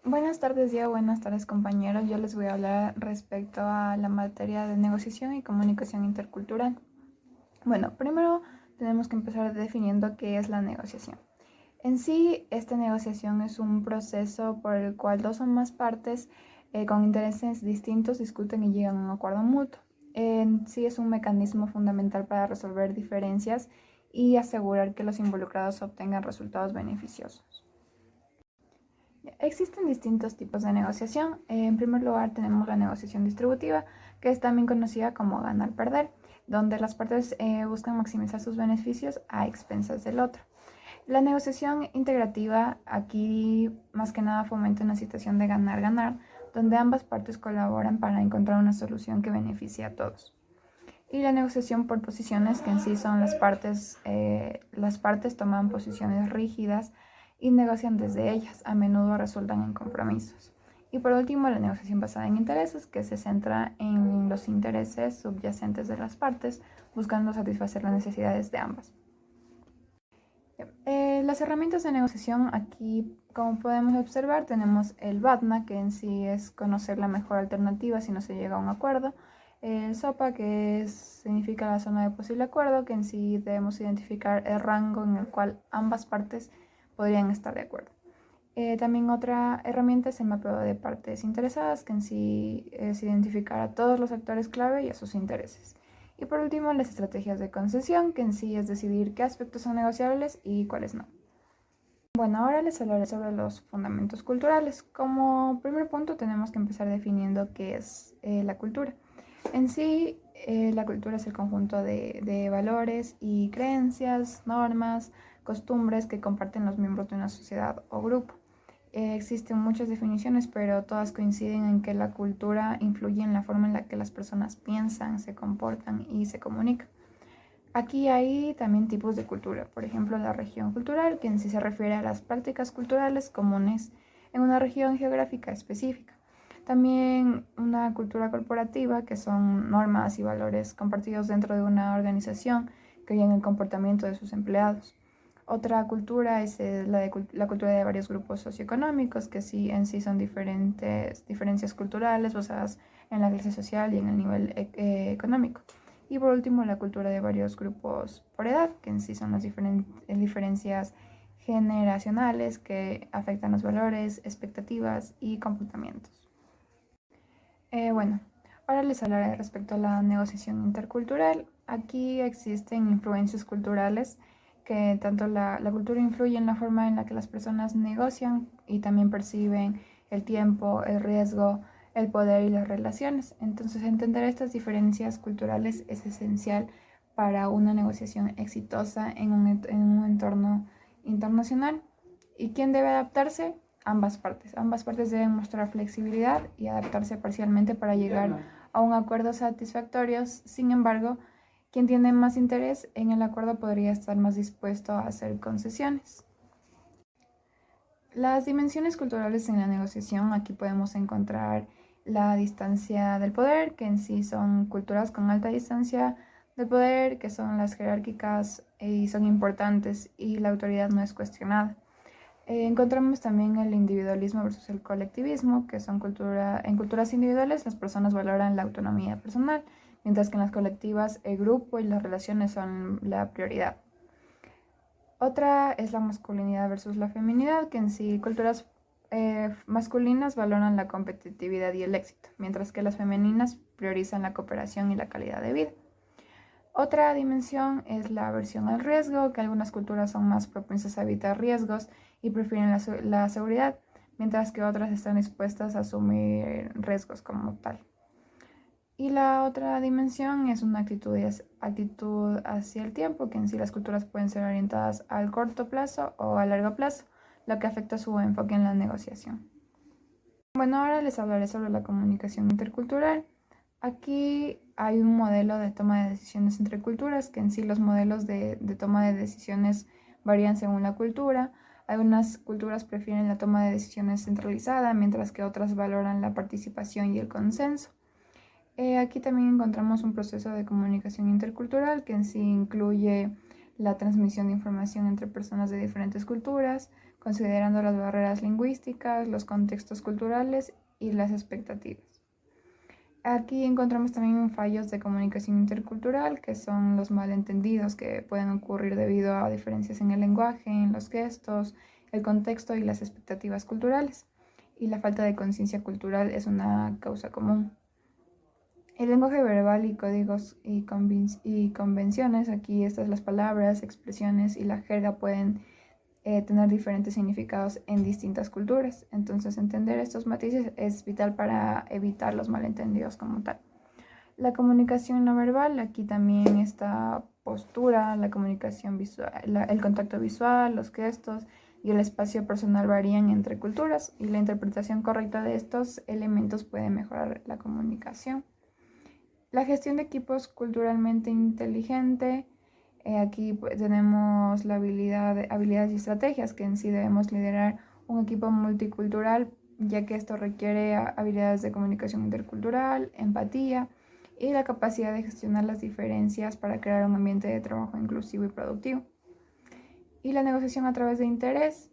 Buenas tardes, Diego. Buenas tardes, compañeros. Yo les voy a hablar respecto a la materia de negociación y comunicación intercultural. Bueno, primero tenemos que empezar definiendo qué es la negociación. En sí, esta negociación es un proceso por el cual dos o más partes con intereses distintos discuten y llegan a un acuerdo mutuo. En sí es un mecanismo fundamental para resolver diferencias y asegurar que los involucrados obtengan resultados beneficiosos. Existen distintos tipos de negociación. En primer lugar, tenemos la negociación distributiva, que es también conocida como ganar-perder, donde las partes buscan maximizar sus beneficios a expensas del otro. La negociación integrativa aquí más que nada fomenta una situación de ganar-ganar, donde ambas partes colaboran para encontrar una solución que beneficie a todos. Y la negociación por posiciones, que en sí son las partes toman posiciones rígidas y negocian desde ellas, a menudo resultan en compromisos. Y por último, la negociación basada en intereses, que se centra en los intereses subyacentes de las partes, buscando satisfacer las necesidades de ambas. Las herramientas de negociación aquí, como podemos observar, tenemos el BATNA, que en sí es conocer la mejor alternativa si no se llega a un acuerdo. El SOPA, significa la zona de posible acuerdo, que en sí debemos identificar el rango en el cual ambas partes podrían estar de acuerdo. También otra herramienta es el mapeo de partes interesadas, que en sí es identificar a todos los actores clave y a sus intereses. Y por último, las estrategias de concesión, que en sí es decidir qué aspectos son negociables y cuáles no. Bueno, ahora les hablaré sobre los fundamentos culturales. Como primer punto tenemos que empezar definiendo qué es la cultura. En sí, la cultura es el conjunto de valores y creencias, normas, costumbres que comparten los miembros de una sociedad o grupo. Existen muchas definiciones, pero todas coinciden en que la cultura influye en la forma en la que las personas piensan, se comportan y se comunican. Aquí hay también tipos de cultura, por ejemplo, la región cultural, que en sí se refiere a las prácticas culturales comunes en una región geográfica específica. También una cultura corporativa, que son normas y valores compartidos dentro de una organización que guían el comportamiento de sus empleados. Otra cultura es la cultura de varios grupos socioeconómicos, que sí en sí son diferencias culturales basadas en la clase social y en el nivel económico. Y por último, la cultura de varios grupos por edad, que en sí son las diferencias generacionales que afectan los valores, expectativas y comportamientos. Bueno, ahora les hablaré respecto a la negociación intercultural. Aquí existen influencias culturales que tanto la cultura influye en la forma en la que las personas negocian y también perciben el tiempo, el riesgo, el poder y las relaciones. Entonces, entender estas diferencias culturales es esencial para una negociación exitosa en un entorno internacional. ¿Y quién debe adaptarse? Ambas partes. Ambas partes deben mostrar flexibilidad y adaptarse parcialmente para llegar a un acuerdo satisfactorio. Sin embargo, quien tiene más interés en el acuerdo podría estar más dispuesto a hacer concesiones. Las dimensiones culturales en la negociación, aquí podemos encontrar la distancia del poder, que en sí son culturas con alta distancia del poder, que son las jerárquicas y son importantes y la autoridad no es cuestionada. Encontramos también el individualismo versus el colectivismo, que son en culturas individuales las personas valoran la autonomía personal, mientras que en las colectivas el grupo y las relaciones son la prioridad. Otra es la masculinidad versus la feminidad, que en sí culturas masculinas valoran la competitividad y el éxito, mientras que las femeninas priorizan la cooperación y la calidad de vida. Otra dimensión es la aversión al riesgo, que algunas culturas son más propensas a evitar riesgos y prefieren la seguridad, mientras que otras están dispuestas a asumir riesgos como tal. Y la otra dimensión es una actitud hacia el tiempo, que en sí las culturas pueden ser orientadas al corto plazo o a largo plazo, lo que afecta su enfoque en la negociación. Bueno, ahora les hablaré sobre la comunicación intercultural. Aquí hay un modelo de toma de decisiones entre culturas, que en sí los modelos de toma de decisiones varían según la cultura. Algunas culturas prefieren la toma de decisiones centralizada, mientras que otras valoran la participación y el consenso. Aquí también encontramos un proceso de comunicación intercultural que en sí incluye la transmisión de información entre personas de diferentes culturas, considerando las barreras lingüísticas, los contextos culturales y las expectativas. Aquí encontramos también fallos de comunicación intercultural, que son los malentendidos que pueden ocurrir debido a diferencias en el lenguaje, en los gestos, el contexto y las expectativas culturales. Y la falta de conciencia cultural es una causa común. El lenguaje verbal y códigos y convenciones, aquí estas las palabras, expresiones y la jerga pueden tener diferentes significados en distintas culturas. Entonces, entender estos matices es vital para evitar los malentendidos como tal. La comunicación no verbal, aquí también está postura, la comunicación visual, el contacto visual, los gestos y el espacio personal varían entre culturas y la interpretación correcta de estos elementos puede mejorar la comunicación. La gestión de equipos culturalmente inteligente. Aquí pues, tenemos la habilidades y estrategias que en sí debemos liderar un equipo multicultural, ya que esto requiere habilidades de comunicación intercultural, empatía y la capacidad de gestionar las diferencias para crear un ambiente de trabajo inclusivo y productivo. Y la negociación a través de interés.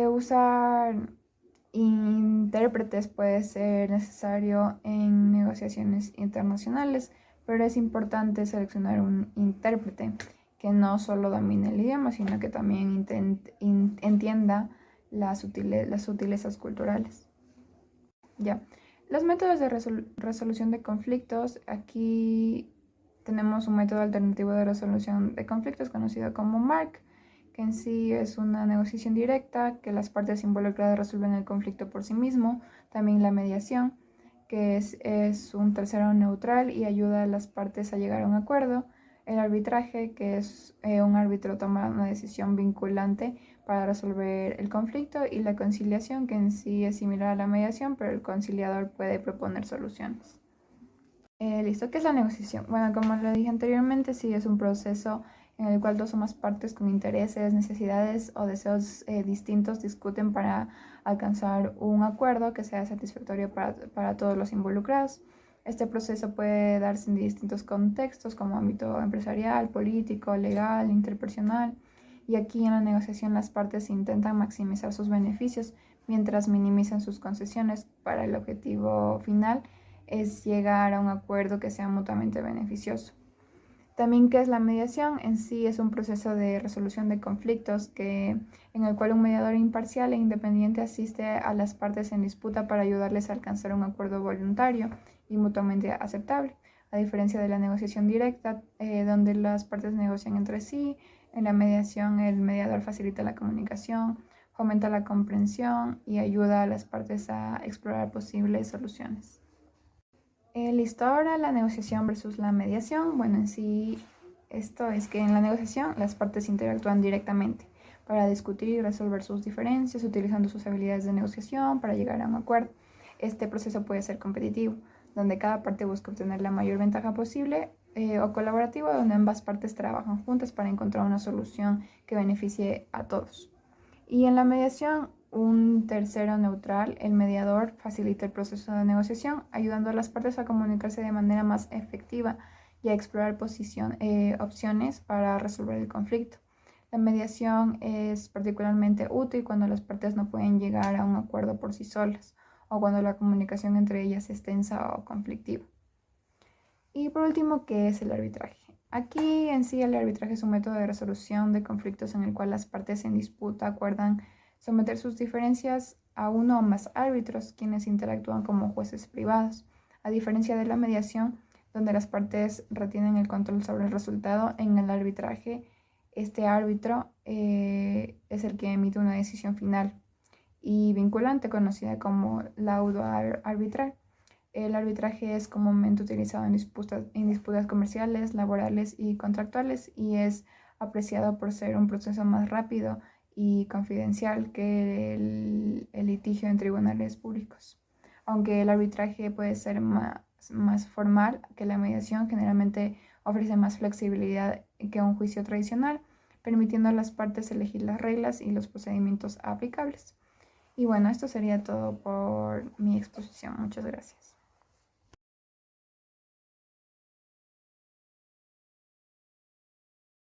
Usar intérpretes puede ser necesario en negociaciones internacionales, pero es importante seleccionar un intérprete que no solo domine el idioma, sino que también entienda las sutilezas culturales. Ya. Los métodos de resolución de conflictos. Aquí tenemos un método alternativo de resolución de conflictos conocido como MARC, que en sí es una negociación directa, que las partes involucradas resuelven el conflicto por sí mismo. También la mediación, que es un tercero neutral y ayuda a las partes a llegar a un acuerdo. El arbitraje, que es un árbitro toma una decisión vinculante para resolver el conflicto. Y la conciliación, que en sí es similar a la mediación, pero el conciliador puede proponer soluciones. Listo, ¿qué es la negociación? Bueno, como lo dije anteriormente, sí es un proceso en el cual dos o más partes con intereses, necesidades o deseos distintos discuten para alcanzar un acuerdo que sea satisfactorio para todos los involucrados. Este proceso puede darse en distintos contextos como ámbito empresarial, político, legal, interpersonal. Y aquí en la negociación las partes intentan maximizar sus beneficios mientras minimizan sus concesiones para el objetivo final es llegar a un acuerdo que sea mutuamente beneficioso. También, ¿qué es la mediación? En sí es un proceso de resolución de conflictos en el cual un mediador imparcial e independiente asiste a las partes en disputa para ayudarles a alcanzar un acuerdo voluntario y mutuamente aceptable. A diferencia de la negociación directa, donde las partes negocian entre sí, en la mediación el mediador facilita la comunicación, fomenta la comprensión y ayuda a las partes a explorar posibles soluciones. Listo, ahora la negociación versus la mediación. Bueno, en sí, esto es que en la negociación las partes interactúan directamente para discutir y resolver sus diferencias, utilizando sus habilidades de negociación para llegar a un acuerdo. Este proceso puede ser competitivo, donde cada parte busca obtener la mayor ventaja posible, o colaborativo, donde ambas partes trabajan juntas para encontrar una solución que beneficie a todos. Y en la mediación, un tercero neutral, el mediador, facilita el proceso de negociación, ayudando a las partes a comunicarse de manera más efectiva y a explorar opciones para resolver el conflicto. La mediación es particularmente útil cuando las partes no pueden llegar a un acuerdo por sí solas o cuando la comunicación entre ellas es tensa o conflictiva. Y por último, ¿qué es el arbitraje? Aquí en sí el arbitraje es un método de resolución de conflictos en el cual las partes en disputa acuerdan someter sus diferencias a uno o más árbitros, quienes interactúan como jueces privados. A diferencia de la mediación, donde las partes retienen el control sobre el resultado, en el arbitraje este árbitro es el que emite una decisión final y vinculante conocida como laudo arbitral. El arbitraje es comúnmente utilizado en disputas comerciales, laborales y contractuales y es apreciado por ser un proceso más rápido y confidencial que el litigio en tribunales públicos. Aunque el arbitraje puede ser más formal que la mediación, generalmente ofrece más flexibilidad que un juicio tradicional, permitiendo a las partes elegir las reglas y los procedimientos aplicables. Y bueno, esto sería todo por mi exposición. Muchas gracias.